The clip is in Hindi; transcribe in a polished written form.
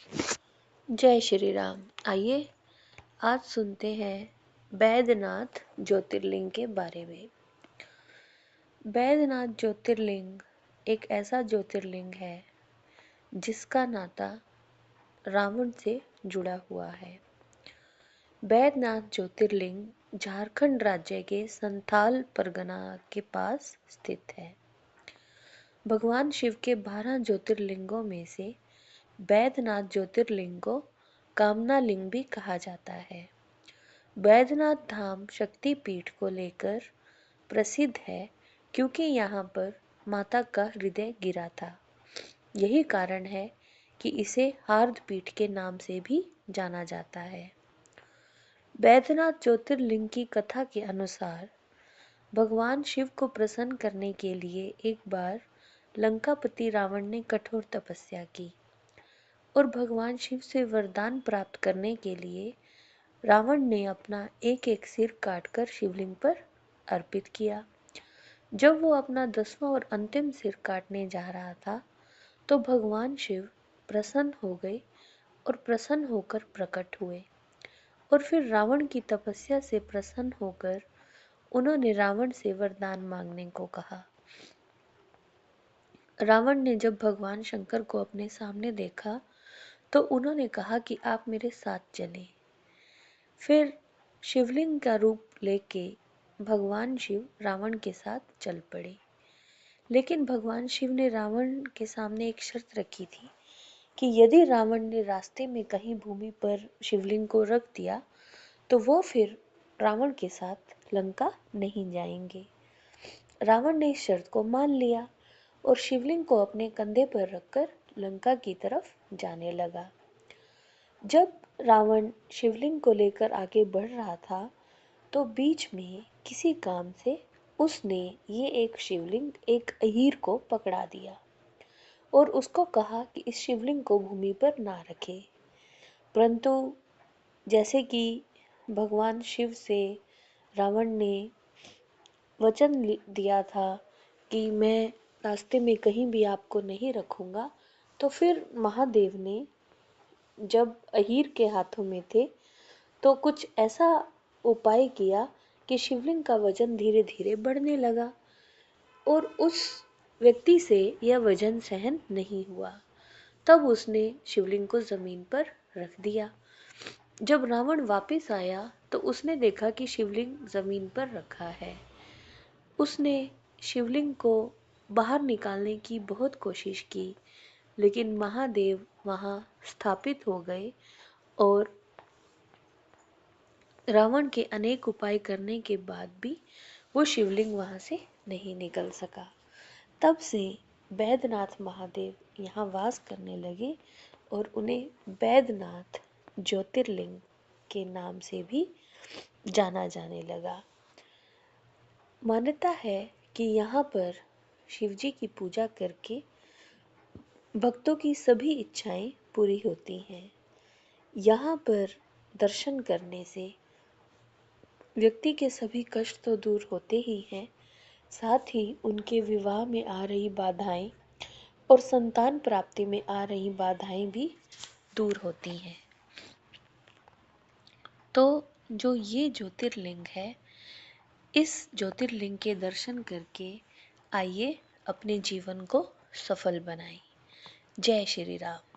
जय श्री राम। आइए आज सुनते हैं बैद्यनाथ ज्योतिर्लिंग के बारे में। बैद्यनाथ ज्योतिर्लिंग एक ऐसा ज्योतिर्लिंग है जिसका नाता रावण से जुड़ा हुआ है। बैद्यनाथ ज्योतिर्लिंग झारखंड राज्य के संथाल परगना के पास स्थित है। भगवान शिव के 12 ज्योतिर्लिंगों में से बैद्यनाथ ज्योतिर्लिंग को कामना लिंग भी कहा जाता है। बैद्यनाथ धाम शक्तिपीठ को लेकर प्रसिद्ध है क्योंकि यहाँ पर माता का हृदय गिरा था। यही कारण है कि इसे हार्दपीठ के नाम से भी जाना जाता है। बैद्यनाथ ज्योतिर्लिंग की कथा के अनुसार भगवान शिव को प्रसन्न करने के लिए एक बार लंकापति रावण ने कठोर तपस्या की और भगवान शिव से वरदान प्राप्त करने के लिए रावण ने अपना एक एक सिर काटकर शिवलिंग पर अर्पित किया। जब वो अपना 10वां और अंतिम सिर काटने जा रहा था तो भगवान शिव प्रसन्न हो गए और प्रसन्न होकर प्रकट हुए और फिर रावण की तपस्या से प्रसन्न होकर उन्होंने रावण से वरदान मांगने को कहा। रावण ने जब भगवान शंकर को अपने सामने देखा तो उन्होंने कहा कि आप मेरे साथ चलें। फिर शिवलिंग का रूप लेके भगवान शिव रावण के साथ चल पड़े। लेकिन भगवान शिव ने रावण के सामने एक शर्त रखी थी कि यदि रावण ने रास्ते में कहीं भूमि पर शिवलिंग को रख दिया तो वो फिर रावण के साथ लंका नहीं जाएंगे। रावण ने इस शर्त को मान लिया और शिवलिंग को अपने कंधे पर रखकर लंका की तरफ जाने लगा। जब रावण शिवलिंग को लेकर आगे बढ़ रहा था तो बीच में किसी काम से उसने ये एक शिवलिंग एक अहीर को पकड़ा दिया और उसको कहा कि इस शिवलिंग को भूमि पर ना रखे। परंतु जैसे कि भगवान शिव से रावण ने वचन दिया था कि मैं रास्ते में कहीं भी आपको नहीं रखूंगा, तो फिर महादेव ने जब अहीर के हाथों में थे तो कुछ ऐसा उपाय किया कि शिवलिंग का वजन धीरे धीरे बढ़ने लगा और उस व्यक्ति से यह वजन सहन नहीं हुआ। तब उसने शिवलिंग को जमीन पर रख दिया। जब रावण वापस आया तो उसने देखा कि शिवलिंग जमीन पर रखा है। उसने शिवलिंग को बाहर निकालने की बहुत कोशिश की, लेकिन महादेव वहां स्थापित हो गए और रावण के अनेक उपाय करने के बाद भी वो शिवलिंग वहां से नहीं निकल सका। तब से बैद्यनाथ महादेव यहाँ वास करने लगे और उन्हें बैद्यनाथ ज्योतिर्लिंग के नाम से भी जाना जाने लगा। मान्यता है कि यहाँ पर शिवजी की पूजा करके भक्तों की सभी इच्छाएं पूरी होती हैं। यहाँ पर दर्शन करने से व्यक्ति के सभी कष्ट तो दूर होते ही हैं, साथ ही उनके विवाह में आ रही बाधाएं और संतान प्राप्ति में आ रही बाधाएं भी दूर होती हैं। तो जो ये ज्योतिर्लिंग है, इस ज्योतिर्लिंग के दर्शन करके आइए अपने जीवन को सफल बनाएं। जय श्री राम।